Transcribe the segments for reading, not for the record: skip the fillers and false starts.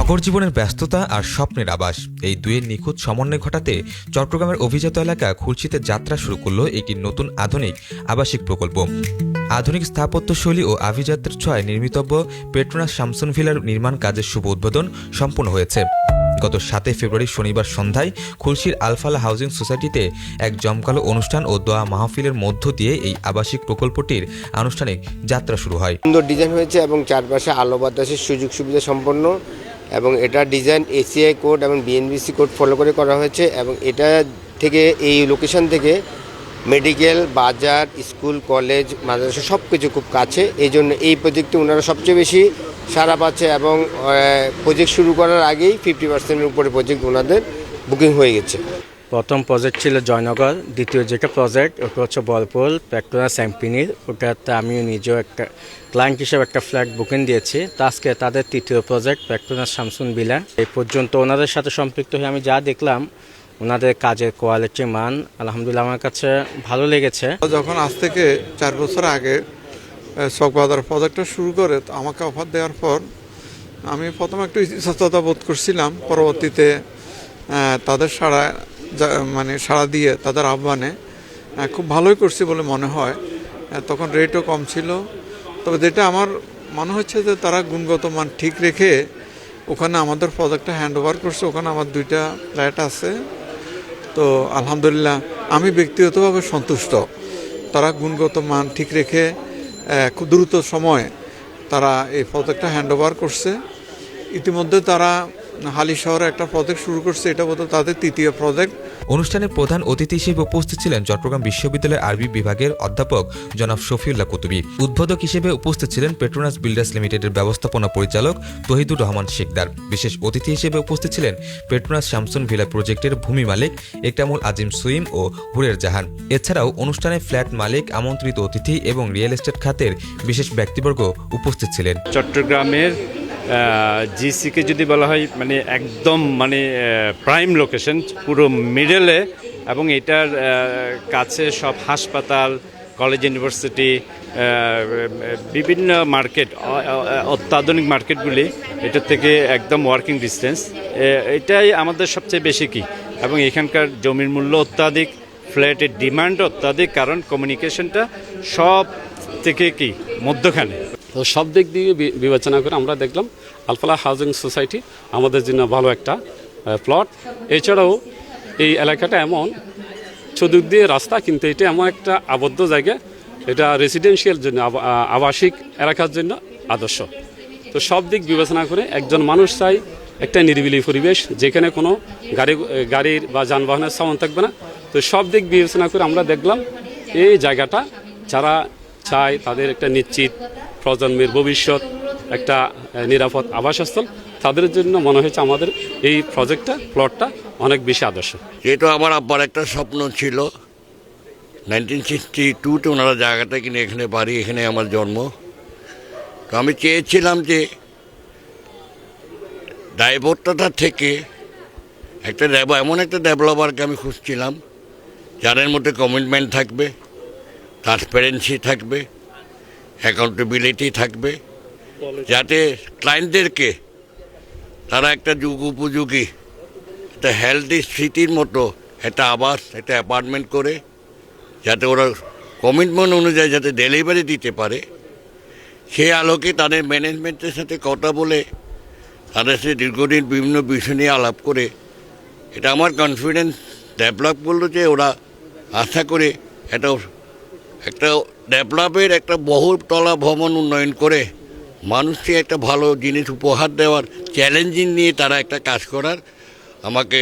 নগর জীবনের ব্যস্ততা আর স্বপ্নের আবাস, এই দুয়ের নিখুঁত সমন্বয় ঘটাতে চট্টগ্রামের অভিজাত এলাকা খুলশীতে যাত্রা শুরু করল একটি নতুন আধুনিক আবাসিক প্রকল্প। আধুনিক স্থাপত্যশৈলী ও আভিজাত্যের ছোঁয়ায় নির্মিতব্য পেট্রোনাস শামসুন ভিলার নির্মাণ কাজের শুভ উদ্বোধন সম্পন্ন হয়েছে। গত 7 ফেব্রুয়ারি শনিবার সন্ধ্যায় খুলশীর আলফালা হাউজিং সোসাইটিতে এক জমকালো অনুষ্ঠান ও দোয়া মাহফিলের মধ্য দিয়ে এই আবাসিক প্রকল্পটির আনুষ্ঠানিক যাত্রা শুরু হয়। সুন্দর ডিজাইন হয়েছে এবং চারপাশে আলো বাতাসের সুযোগ সুবিধা সম্পন্ন, এবং এটা ডিজাইন এসিআই কোড এবং বিএনবিসি কোড ফলো করে করা হয়েছে। এবং এটা থেকে এই লোকেশন থেকে মেডিকেল, বাজার, স্কুল, কলেজ, মাদ্রাসা সব কিছু খুব কাছে। এই জন্য এই প্রজেক্টে ওনারা সবচেয়ে বেশি সাড়া পাচ্ছে এবং প্রজেক্ট শুরু করার আগেই 50%-এর উপরে প্রজেক্ট ওনাদের বুকিং হয়ে গেছে। প্রথম প্রজেক্ট ছিল জয়নগর, দ্বিতীয় যেটা প্রজেক্ট ওটা হচ্ছে বলপুল পেট্রোনাস এমপিনির, ওটাতে আমিও নিজেও একটা ক্লায়েন্ট হিসেবে একটা ফ্ল্যাট বুকিং দিয়েছি। তো আজকে তাদের তৃতীয় প্রজেক্ট পেট্রোনাস শামসুন ভিলা। এই পর্যন্ত ওনাদের সাথে সম্পৃক্ত হয়ে আমি যা দেখলাম, ওনাদের কাজের কোয়ালিটি, মান আলহামদুলিল্লাহ আমার কাছে ভালো লেগেছে। যখন আজ থেকে 4 বছর আগে চকবাজার প্রজেক্টটা শুরু করে আমাকে অফার দেওয়ার পর আমি প্রথমে একটু ইতস্ততা বোধ করছিলাম, পরবর্তীতে তাদের সাড়া দিয়ে তাদের আহ্বানে খুব ভালোই করছি বলে মনে হয়। তখন রেটও কম ছিল, তবে যেটা আমার মনে হচ্ছে যে তারা গুণগত মান ঠিক রেখে ওখানে আমাদের প্রজেক্টটা হ্যান্ড ওভার করছে। ওখানে আমার 2টা ফ্ল্যাট আছে। তো আলহামদুলিল্লাহ আমি ব্যক্তিগতভাবে সন্তুষ্ট। তারা গুণগত মান ঠিক রেখে খুব দ্রুত সময়ে তারা এই প্রজেক্টটা হ্যান্ড ওভার করছে। ইতিমধ্যে তারা হালি শহরে একটা প্রজেক্ট শুরু করছে, এটা বোধহয় তাদের তৃতীয় প্রজেক্ট। অনুষ্ঠানে প্রধান অতিথি হিসেবে উপস্থিত ছিলেন চট্টগ্রাম বিশ্ববিদ্যালয়ের আরবি বিভাগের অধ্যাপক জনাব শফিউল্লাহ কুতুবী। উদ্বোধক হিসেবে উপস্থিত ছিলেন পেট্রোনাস বিল্ডার্স লিমিটেডের ব্যবস্থাপনা পরিচালক তহিদুর রহমান শিকদার। বিশেষ অতিথি হিসেবে উপস্থিত ছিলেন পেট্রোনাস শামসুন ভিলা প্রজেক্টের ভূমি মালিক একরামুল আজিম সুইম ও হুরের জাহান। এছাড়াও অনুষ্ঠানে ফ্ল্যাট মালিক, আমন্ত্রিত অতিথি এবং রিয়েল এস্টেট খাতের বিশেষ ব্যক্তিবর্গ উপস্থিত ছিলেন। চট্টগ্রামের জিসিকে যদি বলা হয় একদম প্রাইম লোকেশন, পুরো মিডলে, এবং এটার কাছে সব হাসপাতাল, কলেজ, ইউনিভার্সিটি, বিভিন্ন মার্কেট, অত্যাধুনিক মার্কেটগুলি এটার থেকে একদম ওয়ার্কিং ডিস্টেন্স। এটাই আমাদের সবচেয়ে বেশি কি, এবং এখানকার জমির মূল্য অত্যাধিক, ফ্ল্যাটের ডিমান্ড অত্যাধিক, কারণ কমিউনিকেশনটা সব থেকে কি মধ্যখানে। তো সব দিক দিয়ে বিবেচনা করে আমরা দেখলাম আলফালা হাউজিং সোসাইটি আমাদের জন্য ভালো একটা প্লট। এছাড়াও এই এলাকাটা এমন চতুর্দিক দিয়ে রাস্তা, কিন্তু এটা এমন একটা আবদ্ধ জায়গা, এটা রেসিডেন্সিয়াল জন্য, আবাসিক এলাকার জন্য আদর্শ। তো সব দিক বিবেচনা করে একজন মানুষ চাই একটা নিরিবিলি পরিবেশ, যেখানে কোনো গাড়ির বা যানবাহনের সাউন্ড থাকবে না। তো সব দিক বিবেচনা করে আমরা দেখলাম এই জায়গাটা যারা চায় তাদের একটা নিশ্চিত প্রজন্মের ভবিষ্যৎ, একটা নিরাপদ আবাসস্থল, তাদের জন্য মনে হয়েছে আমাদের এই প্লটটা অনেক বেশি আদর্শ। যেহেতু আমার আব্বার একটা স্বপ্ন ছিল, 1962-তে ওনারা জায়গাটা কিনে এখানে বাড়ি, এখানে আমার জন্ম। তো আমি চেয়েছিলাম যে দায়বদ্ধতা থেকে এমন একটা ডেভেলপারকে আমি খুঁজছিলাম যাদের মধ্যে কমিটমেন্ট থাকবে, ট্রান্সপারেন্সি থাকবে, অ্যাকাউন্টেবিলিটি থাকবে, যাতে ক্লায়েন্টদেরকে তারা একটা যুগ উপযোগী, একটা হেলদি স্মৃতির মতো একটা আবাস, একটা অ্যাপার্টমেন্ট করে যাতে ওরা কমিটমেন্ট অনুযায়ী যাতে ডেলিভারি দিতে পারে। সেই আলোকে তাদের ম্যানেজমেন্টের সাথে কথা বলে তাদের সাথে দীর্ঘদিন বিভিন্ন বিষয় নিয়ে আলাপ করে এটা আমার কনফিডেন্স ডেভেলপ করলো যে ওরা আশা করে একটা ডেভেলপের একটা বহুতলা ভবন উন্নয়ন করে মানুষকে একটা ভালো জিনিস উপহার দেওয়ার চ্যালেঞ্জিং নিয়ে তারা একটা কাজ করার আমাকে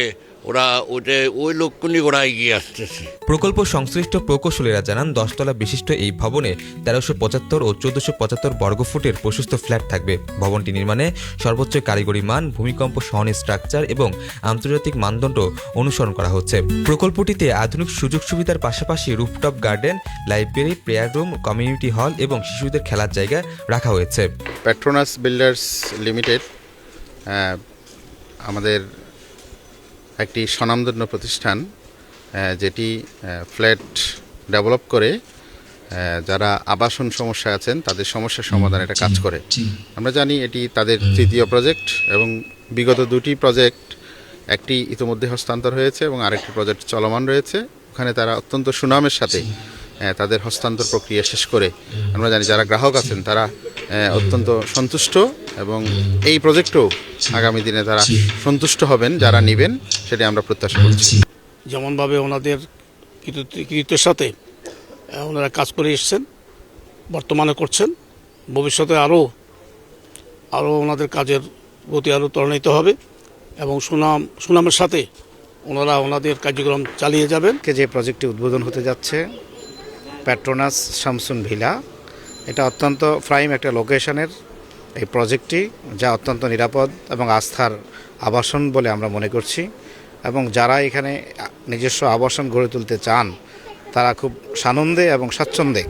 ওই লক্ষ্য নিয়ে ওরা এগিয়ে আসতেছে। প্রকল্প সংশ্লিষ্ট প্রকৌশলীরা জানান 10 তলা বিশিষ্ট এই ভবনে 1375 ও 1475 বর্গফুটের প্রশস্ত ফ্ল্যাট থাকবে। ভবনটি নির্মাণে সর্বোচ্চ কারিগরি মান, ভূমিকম্প সহনীয় স্ট্রাকচার এবং আন্তর্জাতিক মানদণ্ড অনুসরণ করা হচ্ছে। প্রকল্পটিতে আধুনিক সুযোগ সুবিধার পাশাপাশি rooftop garden, library, prayer room, community hall এবং শিশুদের খেলার জায়গা রাখা হয়েছে। পেট্রোনাস বিল্ডার্স লিমিটেড আমাদের একটি স্বনামধন্য প্রতিষ্ঠান, যেটি ফ্ল্যাট ডেভেলপ করে যারা আবাসন সমস্যা আছেন তাদের সমস্যার সমাধানে এটা কাজ করে। আমরা জানি এটি তাদের তৃতীয় প্রজেক্ট এবং বিগত 2টি প্রজেক্ট, একটি ইতিমধ্যে হস্তান্তর হয়েছে এবং আরেকটি প্রজেক্ট চলমান রয়েছে। ওখানে তারা অত্যন্ত সুনামের সাথে তাদের হস্তান্তর প্রক্রিয়া শেষ করে আমরা জানি যারা গ্রাহক আছেন তারা অত্যন্ত সন্তুষ্ট এবং এই প্রজেক্টও আগামী দিনে তারা সন্তুষ্ট হবেন যারা নেবেন, সেটা আমরা প্রত্যাশা করছি। যেমনভাবে ওনাদের কৃতিত্বের সাথে ওনারা কাজ করে এসছেন, বর্তমানে করছেন, ভবিষ্যতে আরও ওনাদের কাজের গতি আরও ত্বরান্বিত হবে এবং সুনামের সাথে ওনারা ওনাদের কার্যক্রম চালিয়ে যাবেন। যে প্রজেক্টটি উদ্বোধন হতে যাচ্ছে পেট্রোনাস শামসুন ভিলা, এটা অত্যন্ত প্রাইম একটা লোকেশনের এই প্রজেক্টটি, যা অত্যন্ত নিরাপদ এবং আস্থার আবাসন বলে আমরা মনে করছি। এবং যারা এখানে নিজস্ব আবাসন গড়ে তুলতে চান তারা খুব সানন্দে এবং স্বাচ্ছন্দ্যে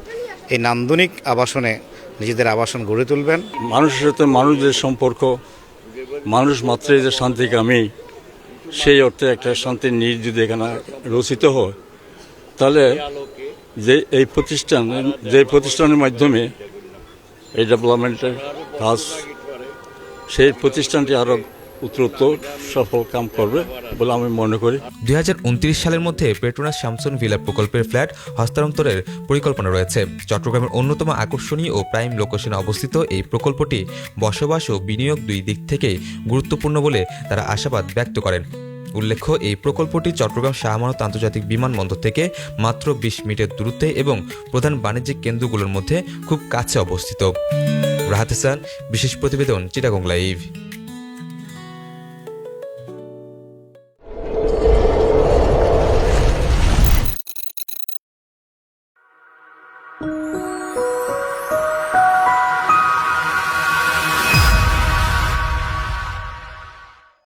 এই নান্দনিক আবাসনে নিজেদের আবাসন গড়ে তুলবেন। মানুষের সাথে মানুষদের সম্পর্ক, মানুষ মাত্রই যে শান্তিকামী, সেই অর্থে একটা শান্তির নীড় যদি এখানে রচিত হয়, তাহলে এই প্রতিষ্ঠানের মাধ্যমে এই ডেভেলপমেন্টের কাজ, সেই প্রতিষ্ঠানটি আরও উত্তরোত্তর সফল কাম করবে বলে আমি মনে করি। 2029 সালের মধ্যে পেট্রোনাস শামসুন ভিলা প্রকল্পের ফ্ল্যাট হস্তান্তরের পরিকল্পনা রয়েছে। চট্টগ্রামের অন্যতম আকর্ষণীয় ও প্রাইম লোকেশনে অবস্থিত এই প্রকল্পটি বসবাস ও বিনিয়োগ দুই দিক থেকেই গুরুত্বপূর্ণ বলে তারা আশাবাদ ব্যক্ত করেন। উল্লেখ্য, এই প্রকল্পটি চট্টগ্রাম শাহ আমানত আন্তর্জাতিক বিমানবন্দর থেকে মাত্র 20 মিনিটের দূরত্বে এবং প্রধান বাণিজ্যিক কেন্দ্রগুলোর মধ্যে খুব কাছে অবস্থিত। রাহাত হাসান, বিশেষ প্রতিবেদন, চিটাগং লাইভ।